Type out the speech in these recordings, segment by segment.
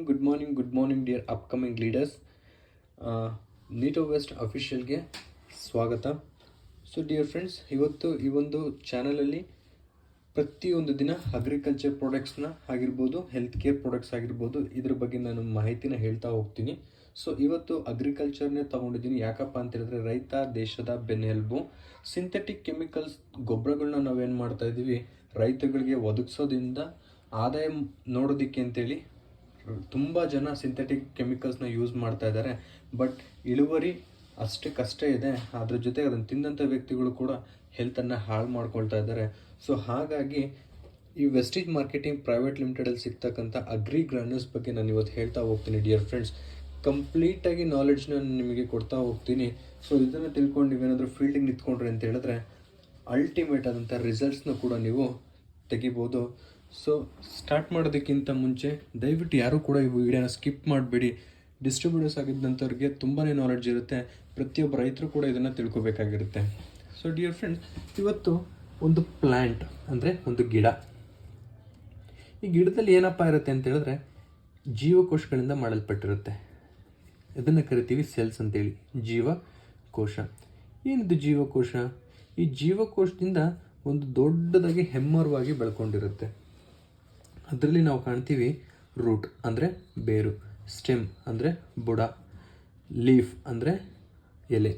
Good morning dear upcoming leaders. ನೀಟೋ west ಅಫಿಷಿಯಲ್ಗೆ ಸ್ವಾಗತ. ಸೊ ಡಿಯರ್ ಫ್ರೆಂಡ್ಸ್, ಇವತ್ತು ಈ ಒಂದು ಚಾನಲಲ್ಲಿ ಪ್ರತಿಯೊಂದು ದಿನ ಅಗ್ರಿಕಲ್ಚರ್ ಪ್ರಾಡಕ್ಟ್ಸ್ನ ಆಗಿರ್ಬೋದು, ಹೆಲ್ತ್ ಕೇರ್ ಪ್ರಾಡಕ್ಟ್ಸ್ ಆಗಿರ್ಬೋದು, ಇದ್ರ ಬಗ್ಗೆ ನಾನು ಮಾಹಿತಿನ ಹೇಳ್ತಾ ಹೋಗ್ತೀನಿ. ಸೊ ಇವತ್ತು ಅಗ್ರಿಕಲ್ಚರ್ನೇ ತೊಗೊಂಡಿದ್ದೀನಿ. ಯಾಕಪ್ಪ ಅಂತ ಹೇಳಿದ್ರೆ ರೈತ ದೇಶದ ಬೆನ್ನೆಲುಬು. ಸಿಂಥೆಟಿಕ್ ಕೆಮಿಕಲ್ಸ್ ಗೊಬ್ಬರಗಳನ್ನ ನಾವೇನು ಮಾಡ್ತಾ ಇದ್ದೀವಿ, ರೈತಗಳಿಗೆ ಒದಗಿಸೋದ್ರಿಂದ ಆದಾಯ ನೋಡೋದಕ್ಕೆ ಅಂತೇಳಿ ತುಂಬ ಜನ ಸಿಂಥೆಟಿಕ್ ಕೆಮಿಕಲ್ಸ್ನ ಯೂಸ್ ಮಾಡ್ತಾ ಇದ್ದಾರೆ. ಬಟ್ ಇಳುವರಿ ಅಷ್ಟೇ ಇದೆ. ಅದ್ರ ಜೊತೆಗೆ ಅದನ್ನು ತಿಂದಂಥ ವ್ಯಕ್ತಿಗಳು ಕೂಡ ಹೆಲ್ತನ್ನು ಹಾಳು ಮಾಡ್ಕೊಳ್ತಾ ಇದ್ದಾರೆ. ಸೊ ಹಾಗಾಗಿ ಈ ವೆಸ್ಟೇಜ್ ಮಾರ್ಕೆಟಿಂಗ್ ಪ್ರೈವೇಟ್ ಲಿಮಿಟೆಡಲ್ಲಿ ಸಿಗ್ತಕ್ಕಂಥ ಅಗ್ರಿ ಗ್ರಾನ್ಯೂಲ್ಸ್ ಬಗ್ಗೆ ನಾನು ಇವತ್ತು ಹೇಳ್ತಾ ಹೋಗ್ತೀನಿ ಡಿಯರ್ ಫ್ರೆಂಡ್ಸ್. ಕಂಪ್ಲೀಟಾಗಿ ನಾಲೆಡ್ಜ್ನ ನಿಮಗೆ ಕೊಡ್ತಾ ಹೋಗ್ತೀನಿ. ಸೊ ಇದನ್ನು ತಿಳ್ಕೊಂಡು ನೀವೇನಾದರೂ ಫೀಲ್ಡಿಗೆ ನಿಂತ್ಕೊಂಡ್ರಿ ಅಂತ ಹೇಳಿದ್ರೆ ಅಲ್ಟಿಮೇಟ್ ಆದಂಥ ರಿಸಲ್ಟ್ಸ್ನ ಕೂಡ ನೀವು ತೆಗಿಬೋದು. ಸೊ ಸ್ಟಾರ್ಟ್ ಮಾಡೋದಕ್ಕಿಂತ ಮುಂಚೆ ದಯವಿಟ್ಟು ಯಾರೂ ಕೂಡ ಈ ವಿಡಿಯೋನ ಸ್ಕಿಪ್ ಮಾಡಬೇಡಿ. ಡಿಸ್ಟ್ರಿಬ್ಯೂಟರ್ಸ್ ಆಗಿದ್ದಂಥವ್ರಿಗೆ ತುಂಬಾ ನಾಲೆಡ್ಜ್ ಇರುತ್ತೆ. ಪ್ರತಿಯೊಬ್ಬ ರೈತರು ಕೂಡ ಇದನ್ನು ತಿಳ್ಕೊಬೇಕಾಗಿರುತ್ತೆ. ಸೊ ಡಿಯರ್ ಫ್ರೆಂಡ್ಸ್, ಇವತ್ತು ಒಂದು ಪ್ಲ್ಯಾಂಟ್ ಅಂದರೆ ಒಂದು ಗಿಡ. ಈ ಗಿಡದಲ್ಲಿ ಏನಪ್ಪ ಇರುತ್ತೆ ಅಂತ ಹೇಳಿದ್ರೆ ಜೀವಕೋಶಗಳಿಂದ ಮಾಡಲ್ಪಟ್ಟಿರುತ್ತೆ. ಇದನ್ನು ಕರಿತೀವಿ ಸೆಲ್ಸ್ ಅಂತೇಳಿ. ಜೀವಕೋಶ. ಏನಿದು ಜೀವಕೋಶ? ಈ ಜೀವಕೋಶದಿಂದ ಒಂದು ದೊಡ್ಡದಾಗಿ ಹೆಮ್ಮರವಾಗಿ ಬೆಳ್ಕೊಂಡಿರುತ್ತೆ. ಅದರಲ್ಲಿ ನಾವು ಕಾಣ್ತೀವಿ ರೂಟ್ ಅಂದರೆ ಬೇರು, ಸ್ಟೆಮ್ ಅಂದರೆ ಬುಡ, ಲೀಫ್ ಅಂದರೆ ಎಲೆ.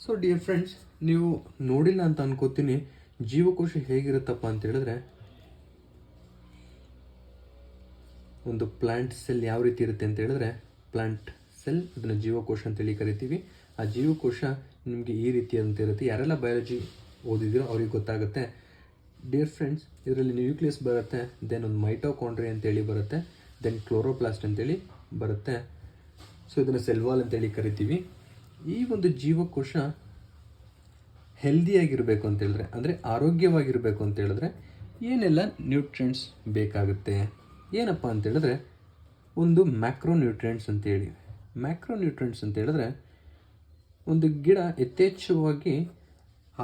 ಸೊ ಡಿಯರ್ ಫ್ರೆಂಡ್ಸ್, ನೀವು ನೋಡಿಲ್ಲ ಅಂತ ಅನ್ಕೋತೀನಿ. ಜೀವಕೋಶ ಹೇಗಿರುತ್ತಪ್ಪ ಅಂತ ಹೇಳಿದ್ರೆ, ಒಂದು ಪ್ಲಾಂಟ್ ಸೆಲ್ ಯಾವ ರೀತಿ ಇರುತ್ತೆ ಅಂತ ಹೇಳಿದ್ರೆ ಪ್ಲಾಂಟ್ ಸೆಲ್, ಅದನ್ನು ಜೀವಕೋಶ ಅಂತೇಳಿ ಕರಿತೀವಿ. ಆ ಜೀವಕೋಶ ನಿಮಗೆ ಈ ರೀತಿ ಅಂತ ಇರುತ್ತೆ. ಯಾರೆಲ್ಲ ಬಯಾಲಜಿ ಓದಿದಿರೋ ಅವ್ರಿಗೆ ಗೊತ್ತಾಗುತ್ತೆ. ಡಿಯರ್ ಫ್ರೆಂಡ್ಸ್, ಇದರಲ್ಲಿ ನ್ಯೂಕ್ಲಿಯಸ್ ಬರುತ್ತೆ, ದೆನ್ ಒಂದು ಮೈಟೋಕಾಂಡ್ರಿಯಾ ಅಂತೇಳಿ ಬರುತ್ತೆ, ದೆನ್ ಕ್ಲೋರೋಪ್ಲಾಸ್ಟ್ ಅಂತೇಳಿ ಬರುತ್ತೆ. ಸೊ ಇದನ್ನು ಸೆಲ್ ವಾಲ್ ಅಂತೇಳಿ ಕರಿತೀವಿ. ಈ ಒಂದು ಜೀವಕೋಶ ಹೆಲ್ದಿಯಾಗಿರಬೇಕು ಅಂತ ಹೇಳಿದ್ರೆ, ಅಂದರೆ ಆರೋಗ್ಯವಾಗಿರಬೇಕು ಅಂತ ಹೇಳಿದ್ರೆ ಏನೆಲ್ಲ ನ್ಯೂಟ್ರಿಯೆಂಟ್ಸ್ ಬೇಕಾಗುತ್ತೆ? ಏನಪ್ಪ ಅಂತ ಹೇಳಿದ್ರೆ ಒಂದು ಮ್ಯಾಕ್ರೋನ್ಯೂಟ್ರಿಯೆಂಟ್ಸ್ ಅಂತೇಳಿ. ಮ್ಯಾಕ್ರೋನ್ಯೂಟ್ರಿಯೆಂಟ್ಸ್ ಅಂತ ಹೇಳಿದ್ರೆ ಒಂದು ಗಿಡ ಯಥೇಚ್ಛವಾಗಿ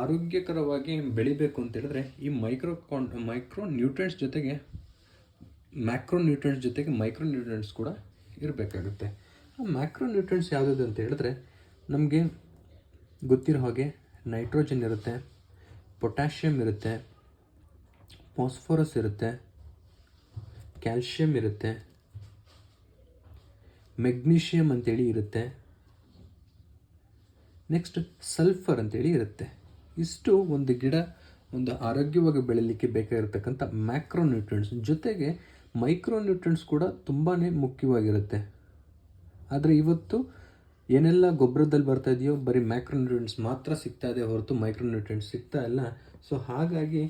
ಆರೋಗ್ಯಕರವಾಗಿ ಬೆಳಿಬೇಕು ಅಂತ ಹೇಳಿದ್ರೆ ಈ ಮೈಕ್ರೋನ್ಯೂಟ್ರಿಯೆಂಟ್ಸ್ ಜೊತೆಗೆ ಮ್ಯಾಕ್ರೋನ್ಯೂಟ್ರಿಯೆಂಟ್ಸ್ ಜೊತೆಗೆ ಮೈಕ್ರೋನ್ಯೂಟ್ರಿಯೆಂಟ್ಸ್ ಕೂಡ ಇರಬೇಕಾಗುತ್ತೆ. ಆ ಮ್ಯಾಕ್ರೋನ್ಯೂಟ್ರಿಯೆಂಟ್ಸ್ ಯಾವುದಿದೆ ಅಂತ ಹೇಳಿದ್ರೆ ನಮಗೆ ಗೊತ್ತಿರೋ ಹಾಗೆ ನೈಟ್ರೋಜನ್ ಇರುತ್ತೆ, ಪೊಟ್ಯಾಷಿಯಮ್ ಇರುತ್ತೆ, ಫಾಸ್ಫರಸ್ ಇರುತ್ತೆ, ಕ್ಯಾಲ್ಶಿಯಮ್ ಇರುತ್ತೆ, ಮೆಗ್ನೀಷಿಯಮ್ ಅಂತೇಳಿ ಇರುತ್ತೆ, ನೆಕ್ಸ್ಟ್ ಸಲ್ಫರ್ ಅಂತೇಳಿ ಇರುತ್ತೆ. ಇಷ್ಟು ಒಂದು ಗಿಡ ಒಂದು ಆರೋಗ್ಯವಾಗಿ ಬೆಳೀಲಿಕ್ಕೆ ಬೇಕಾಗಿರ್ತಕ್ಕಂಥ ಮ್ಯಾಕ್ರೋನ್ಯೂಟ್ರಿಯೆಂಟ್ಸ್. ಜೊತೆಗೆ ಮೈಕ್ರೋನ್ಯೂಟ್ರಿಯೆಂಟ್ಸ್ ಕೂಡ ತುಂಬಾ ಮುಖ್ಯವಾಗಿರುತ್ತೆ. ಆದರೆ ಇವತ್ತು ಏನೆಲ್ಲ ಗೊಬ್ಬರದಲ್ಲಿ ಬರ್ತಾ ಇದೆಯೋ ಬರೀ ಮ್ಯಾಕ್ರೋನ್ಯೂಟ್ರಿಯೆಂಟ್ಸ್ ಮಾತ್ರ ಸಿಗ್ತಾ ಇದೆ ಹೊರತು ಮೈಕ್ರೋನ್ಯೂಟ್ರಿಯೆಂಟ್ಸ್ ಸಿಗ್ತಾ ಇಲ್ಲ. ಸೊ ಹಾಗಾಗಿ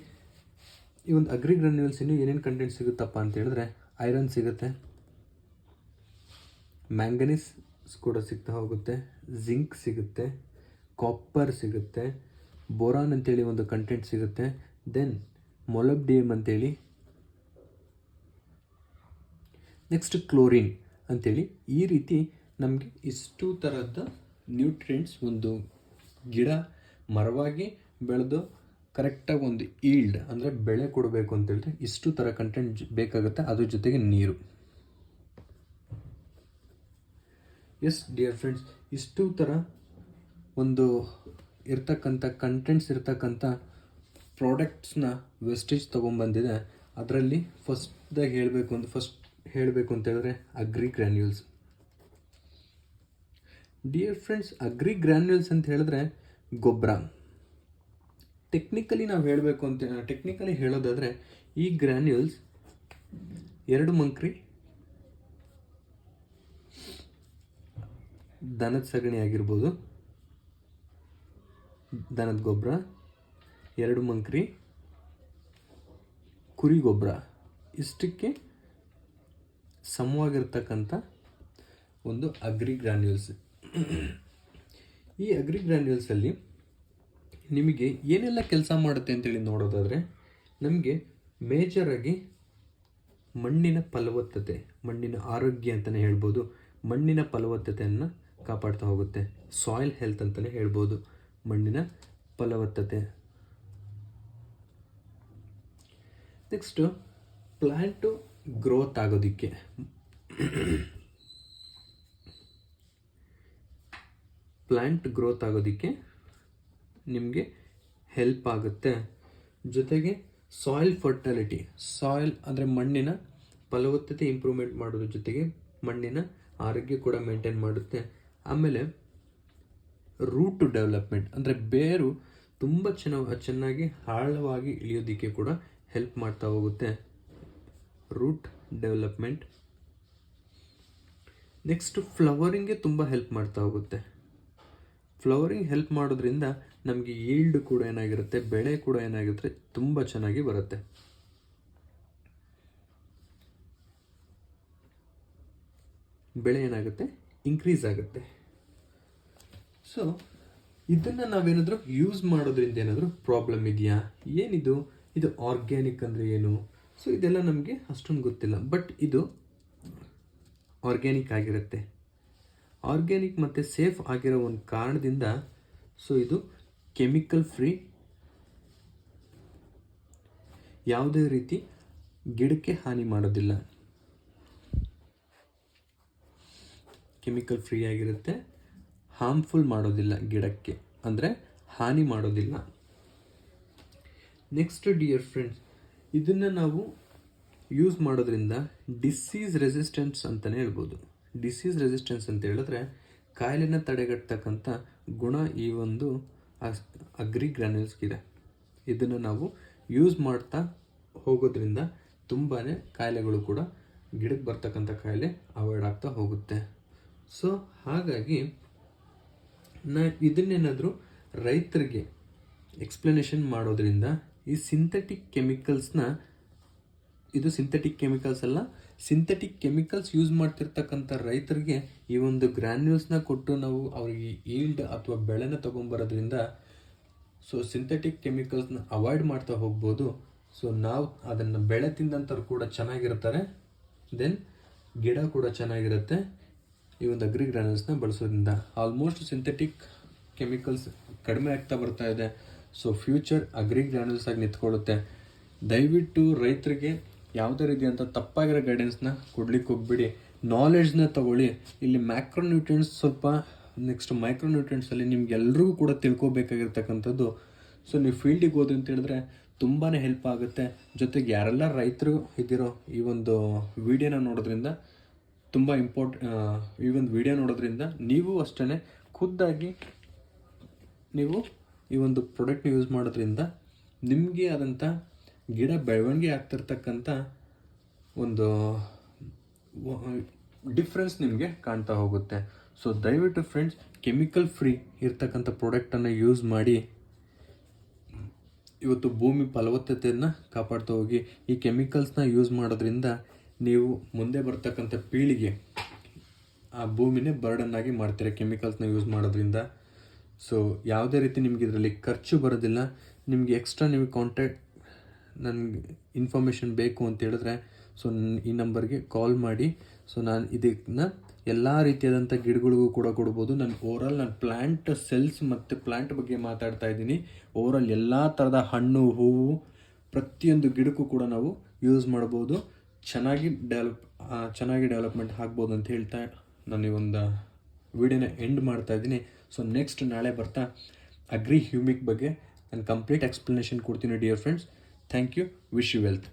ಈ ಒಂದು ಅಗ್ರಿ ಗ್ರಾನ್ಯೂಲ್ಸ್ ಇನ್ನೂ ಏನೇನು ಕಂಟೆಂಟ್ ಸಿಗುತ್ತಪ್ಪ ಅಂತ ಹೇಳಿದ್ರೆ ಐರನ್ ಸಿಗುತ್ತೆ, ಮ್ಯಾಂಗನೀಸ್ ಕೂಡ ಸಿಗ್ತಾ ಹೋಗುತ್ತೆ, ಜಿಂಕ್ ಸಿಗುತ್ತೆ, ಕಾಪರ್ ಸಿಗುತ್ತೆ, ಬೋರಾನ್ ಅಂತೇಳಿ ಒಂದು ಕಂಟೆಂಟ್ ಸಿಗುತ್ತೆ, ದೆನ್ ಮೊಲಬ್ಡಿಯಮ್ ಅಂತೇಳಿ, ನೆಕ್ಸ್ಟ್ ಕ್ಲೋರಿನ್ ಅಂತೇಳಿ. ಈ ರೀತಿ ನಮಗೆ ಇಷ್ಟು ಥರದ ನ್ಯೂಟ್ರಿಯೆಂಟ್ಸ್ ಒಂದು ಗಿಡ ಮರವಾಗಿ ಬೆಳೆದು ಕರೆಕ್ಟಾಗಿ ಒಂದು ಈಲ್ಡ್ ಅಂದರೆ ಬೆಳೆ ಕೊಡಬೇಕು ಅಂತ ಹೇಳಿದ್ರೆ ಇಷ್ಟು ಥರ ಕಂಟೆಂಟ್ ಬೇಕಾಗುತ್ತೆ. ಅದ್ರ ಜೊತೆಗೆ ನೀರು. ಎಸ್ ಡಿಯರ್ ಫ್ರೆಂಡ್ಸ್, ಇಷ್ಟು ಥರ ಒಂದು ಇರ್ತಕ್ಕಂಥ ಕಂಟೆಂಟ್ಸ್ ಇರ್ತಕ್ಕಂಥ ಪ್ರಾಡಕ್ಟ್ಸ್ನ ವೆಸ್ಟೇಜ್ ತೊಗೊಂಬಂದಿದೆ. ಅದರಲ್ಲಿ ಫಸ್ಟ್ ಹೇಳಬೇಕು ಅಂತ ಹೇಳಿದ್ರೆ agri granules. Dear friends, agri granules ಅಂತ ಹೇಳಿದ್ರೆ ಗೊಬ್ಬರ. ಟೆಕ್ನಿಕಲಿ ಹೇಳೋದಾದರೆ ಈ ಗ್ರ್ಯಾನ್ಯೂಲ್ಸ್ 2 ಮಂಕ್ರಿ ದನದ ಸಗಣಿ ಆಗಿರ್ಬೋದು, ದನದ ಗೊಬ್ಬರ, 2 ಮಂಕ್ರಿ ಕುರಿ ಗೊಬ್ಬರ, ಇಷ್ಟಕ್ಕೆ ಸಮವಾಗಿರ್ತಕ್ಕಂಥ ಒಂದು ಅಗ್ರಿ ಗ್ರ್ಯಾನ್ಯೂಲ್ಸ್. ಈ ಅಗ್ರಿ ಗ್ರ್ಯಾನ್ಯೂಲ್ಸಲ್ಲಿ ನಿಮಗೆ ಏನೆಲ್ಲ ಕೆಲಸ ಮಾಡುತ್ತೆ ಅಂತೇಳಿ ನೋಡೋದಾದರೆ ನಮಗೆ ಮೇಜರಾಗಿ ಮಣ್ಣಿನ ಫಲವತ್ತತೆ, ಮಣ್ಣಿನ ಆರೋಗ್ಯ ಅಂತಲೇ ಹೇಳ್ಬೋದು, ಮಣ್ಣಿನ ಫಲವತ್ತತೆಯನ್ನು ಕಾಪಾಡ್ತಾ ಹೋಗುತ್ತೆ. ಸಾಯಿಲ್ ಹೆಲ್ತ್ ಅಂತಲೇ ಹೇಳ್ಬೋದು, ಮಣ್ಣಿನ ಫಲವತ್ತತೆ. ನೆಕ್ಸ್ಟು ಪ್ಲ್ಯಾಂಟು ಗ್ರೋತ್ ಆಗೋದಕ್ಕೆ ನಿಮಗೆ ಹೆಲ್ಪ್ ಆಗುತ್ತೆ. ಜೊತೆಗೆ ಸಾಯಿಲ್ ಫರ್ಟಿಲಿಟಿ, ಸಾಯಿಲ್ ಅಂದರೆ ಮಣ್ಣಿನ ಫಲವತ್ತತೆ ಇಂಪ್ರೂವ್ಮೆಂಟ್ ಮಾಡೋದ್ರ ಜೊತೆಗೆ ಮಣ್ಣಿನ ಆರೋಗ್ಯ ಕೂಡ ಮೇಂಟೈನ್ ಮಾಡುತ್ತೆ. ಆಮೇಲೆ ರೂಟ್ ಡೆವಲಪ್ಮೆಂಟ್ ಅಂದರೆ ಬೇರು ತುಂಬ ಚೆನ್ನಾಗಿ ಆಳವಾಗಿ ಇಳಿಯೋದಕ್ಕೆ ಕೂಡ ಹೆಲ್ಪ್ ಮಾಡ್ತಾ ಹೋಗುತ್ತೆ. Root development. ನೆಕ್ಸ್ಟ್ ಫ್ಲವರಿಂಗ್ಗೆ ತುಂಬ ಹೆಲ್ಪ್ ಮಾಡ್ತಾ ಹೋಗುತ್ತೆ. ಫ್ಲವರಿಂಗ್ ಹೆಲ್ಪ್ ಮಾಡೋದ್ರಿಂದ ನಮಗೆ ಈಲ್ಡ್ ಕೂಡ ಏನಾಗಿರುತ್ತೆ, ಬೆಳೆ ಕೂಡ ಏನಾಗಿರುತ್ತೆ, ತುಂಬ ಚೆನ್ನಾಗಿ ಬರುತ್ತೆ. ಬೆಳೆ ಏನಾಗುತ್ತೆ, ಇನ್ಕ್ರೀಸ್ ಆಗುತ್ತೆ. ಸೊ ಇದನ್ನು ನಾವೇನಾದರೂ ಯೂಸ್ ಮಾಡೋದ್ರಿಂದ ಏನಾದರೂ ಪ್ರಾಬ್ಲಮ್ ಇದೆಯಾ, ಏನಿದು, ಇದು ಆರ್ಗ್ಯಾನಿಕ್ ಅಂದರೆ ಏನು? ಸೊ ಇದೆಲ್ಲ ನಮಗೆ ಅಷ್ಟೊಂದು ಗೊತ್ತಿಲ್ಲ, ಬಟ್ ಇದು ಆರ್ಗ್ಯಾನಿಕ್ ಆಗಿರುತ್ತೆ. ಆರ್ಗ್ಯಾನಿಕ್ ಮತ್ತು ಸೇಫ್ ಆಗಿರೋ ಒಂದು ಕಾರಣದಿಂದ ಸೊ ಇದು ಕೆಮಿಕಲ್ ಫ್ರೀ, ಯಾವುದೇ ರೀತಿ ಗಿಡಕ್ಕೆ ಹಾನಿ ಮಾಡೋದಿಲ್ಲ. ಕೆಮಿಕಲ್ ಫ್ರೀ ಆಗಿರುತ್ತೆ, ಹಾರ್ಮ್ಫುಲ್ ಮಾಡೋದಿಲ್ಲ ಗಿಡಕ್ಕೆ, ಅಂದರೆ ಹಾನಿ ಮಾಡೋದಿಲ್ಲ. ನೆಕ್ಸ್ಟ್ ಡಿಯರ್ ಫ್ರೆಂಡ್ಸ್, ಇದನ್ನು ನಾವು ಯೂಸ್ ಮಾಡೋದ್ರಿಂದ ಡಿಸೀಸ್ ರೆಸಿಸ್ಟೆನ್ಸ್ ಅಂತಲೇ ಹೇಳ್ಬೋದು. ಡಿಸೀಸ್ ರೆಸಿಸ್ಟೆನ್ಸ್ ಅಂತ ಹೇಳಿದ್ರೆ ಕಾಯಿಲೆನ ತಡೆಗಟ್ಟತಕ್ಕಂಥ ಗುಣ ಈ ಒಂದು ಅಗ್ರಿ ಗ್ರ್ಯಾನ್ಯೂಲ್ಸ್ಗಿದೆ. ಇದನ್ನು ನಾವು ಯೂಸ್ ಮಾಡ್ತಾ ಹೋಗೋದ್ರಿಂದ ತುಂಬಾ ಕಾಯಿಲೆಗಳು ಕೂಡ, ಗಿಡಕ್ಕೆ ಬರ್ತಕ್ಕಂಥ ಕಾಯಿಲೆ ಅವಾಯ್ಡ್ ಆಗ್ತಾ ಹೋಗುತ್ತೆ. ಸೊ ಹಾಗಾಗಿ ಇದನ್ನೇನಾದರೂ ರೈತರಿಗೆ ಎಕ್ಸ್ಪ್ಲನೇಷನ್ ಮಾಡೋದ್ರಿಂದ ಈ ಸಿಂಥೆಟಿಕ್ ಕೆಮಿಕಲ್ಸ್ನ, ಇದು ಸಿಂಥೆಟಿಕ್ ಕೆಮಿಕಲ್ಸ್ ಅಲ್ಲ, ಸಿಂಥೆಟಿಕ್ ಕೆಮಿಕಲ್ಸ್ ಯೂಸ್ ಮಾಡ್ತಿರ್ತಕ್ಕಂಥ ರೈತರಿಗೆ ಈ ಒಂದು ಗ್ರ್ಯಾನ್ಯೂಲ್ಸ್ನ ಕೊಟ್ಟು ನಾವು ಅವರಿಗೆ ಈಲ್ಡ್ ಅಥವಾ ಬೆಳೆನ ತೊಗೊಂಬರೋದ್ರಿಂದ ಸೊ ಸಿಂಥೆಟಿಕ್ ಕೆಮಿಕಲ್ಸ್ನ ಅವಾಯ್ಡ್ ಮಾಡ್ತಾ ಹೋಗ್ಬೋದು. ಸೊ ನಾವು ಅದನ್ನು ಬೆಳೆ ತಿಂದಂಥವ್ರು ಕೂಡ ಚೆನ್ನಾಗಿರ್ತಾರೆ, ದೆನ್ ಗಿಡ ಕೂಡ ಚೆನ್ನಾಗಿರುತ್ತೆ ಈ ಒಂದು ಅಗ್ರಿ ಗ್ರ್ಯಾನ್ಯೂಲ್ಸ್ನ ಬಳಸೋದ್ರಿಂದ. ಆಲ್ಮೋಸ್ಟ್ ಸಿಂಥೆಟಿಕ್ ಕೆಮಿಕಲ್ಸ್ ಕಡಿಮೆ ಆಗ್ತಾ ಬರ್ತಾ ಇದೆ. ಸೊ ಫ್ಯೂಚರ್ ಅಗ್ರಿ ಗ್ರ್ಯಾನ್ಯೂಲ್ಸ್ ಆಗಿ ನಿಂತ್ಕೊಳ್ಳುತ್ತೆ. ದಯವಿಟ್ಟು ರೈತರಿಗೆ ಯಾವುದೇ ರೀತಿಯಂಥ ತಪ್ಪಾಗಿರೋ ಗೈಡೆನ್ಸ್ನ ಕೊಡ್ಲಿಕ್ಕೆ ಹೋಗ್ಬಿಡಿ, ನಾಲೆಡ್ಜ್ನ ತಗೊಳ್ಳಿ. ಇಲ್ಲಿ ಮ್ಯಾಕ್ರೋನ್ಯೂಟ್ರಿಯೆಂಟ್ಸ್ ಸ್ವಲ್ಪ, ನೆಕ್ಸ್ಟ್ ಮೈಕ್ರೋನ್ಯೂಟ್ರಿಯೆಂಟ್ಸಲ್ಲಿ ನಿಮ್ಗೆಲ್ರಿಗೂ ಕೂಡ ತಿಳ್ಕೊಬೇಕಾಗಿರ್ತಕ್ಕಂಥದ್ದು. ಸೊ ನೀವು ಫೀಲ್ಡಿಗೆ ಹೋದ್ರಿ ಅಂತ ಹೇಳಿದ್ರೆ ತುಂಬಾ ಹೆಲ್ಪ್ ಆಗುತ್ತೆ. ಜೊತೆಗೆ ಯಾರೆಲ್ಲ ರೈತರು ಇದ್ದೀರೋ ಈ ಒಂದು ವಿಡಿಯೋನ ನೋಡೋದ್ರಿಂದ ತುಂಬ ಈ ಒಂದು ವಿಡಿಯೋ ನೋಡೋದ್ರಿಂದ ನೀವು ಅಷ್ಟೇ ಖುದ್ದಾಗಿ ನೀವು ಈ ಒಂದು ಪ್ರಾಡಕ್ಟ್ನ ಯೂಸ್ ಮಾಡೋದ್ರಿಂದ ನಿಮಗೆ ಆದಂಥ ಗಿಡ ಬೆಳವಣಿಗೆ ಆಗ್ತಿರ್ತಕ್ಕಂಥ ಒಂದು ಡಿಫ್ರೆನ್ಸ್ ನಿಮಗೆ ಕಾಣ್ತಾ ಹೋಗುತ್ತೆ. ಸೊ ದಯವಿಟ್ಟು ಫ್ರೆಂಡ್ಸ್, ಕೆಮಿಕಲ್ ಫ್ರೀ ಇರ್ತಕ್ಕಂಥ ಪ್ರಾಡಕ್ಟನ್ನು ಯೂಸ್ ಮಾಡಿ ಇವತ್ತು ಭೂಮಿ ಫಲವತ್ತತೆಯನ್ನು ಕಾಪಾಡ್ತಾ ಹೋಗಿ. ಈ ಕೆಮಿಕಲ್ಸ್ನ ಯೂಸ್ ಮಾಡೋದ್ರಿಂದ ನೀವು ಮುಂದೆ ಬರ್ತಕ್ಕಂಥ ಪೀಳಿಗೆ ಆ ಭೂಮಿನೇ ಬರ್ಡನ್ ಆಗಿ ಮಾಡ್ತೀರಾ ಕೆಮಿಕಲ್ಸ್ನ ಯೂಸ್ ಮಾಡೋದ್ರಿಂದ. ಸೊ ಯಾವುದೇ ರೀತಿ ನಿಮ್ಗೆ ಇದರಲ್ಲಿ ಖರ್ಚು ಬರೋದಿಲ್ಲ. ನಿಮಗೆ ಎಕ್ಸ್ಟ್ರಾ ನಿಮಗೆ ಕಾಂಟ್ಯಾಕ್ಟ್, ನನಗೆ ಇನ್ಫಾರ್ಮೇಷನ್ ಬೇಕು ಅಂತ ಹೇಳಿದ್ರೆ ಸೊ ಈ ನಂಬರ್ಗೆ ಕಾಲ್ ಮಾಡಿ. ಸೊ ನಾನು ಇದನ್ನು ಎಲ್ಲ ರೀತಿಯಾದಂಥ ಗಿಡಗಳಿಗೂ ಕೂಡ ಕೊಡ್ಬೋದು. ನಾನು ನಾನು ಪ್ಲ್ಯಾಂಟ್ ಸೆಲ್ಸ್ ಮತ್ತು ಪ್ಲ್ಯಾಂಟ್ ಬಗ್ಗೆ ಮಾತಾಡ್ತಾ ಇದ್ದೀನಿ. ಎಲ್ಲ ಥರದ ಹಣ್ಣು, ಹೂವು, ಪ್ರತಿಯೊಂದು ಗಿಡಕ್ಕೂ ಕೂಡ ನಾವು ಯೂಸ್ ಮಾಡ್ಬೋದು. ಚೆನ್ನಾಗಿ ಡೆವಲಪ್ಮೆಂಟ್ ಆಗ್ಬೋದು ಅಂತ ಹೇಳ್ತಾ ನಾನು ಈ ಒಂದು ವಿಡಿಯೋನ ಎಂಡ್ ಮಾಡ್ತಾ ಇದ್ದೀನಿ. ಸೊ ನೆಕ್ಸ್ಟ್ ನಾಳೆ ಬರ್ತಾ ಅಗ್ರಿ ಹ್ಯೂಮಿಕ್ ಬಗ್ಗೆ ನಾನು ಕಂಪ್ಲೀಟ್ ಎಕ್ಸ್ಪ್ಲನೇಷನ್ ಕೊಡ್ತೀನಿ dear friends. Thank you. Wish you wealth.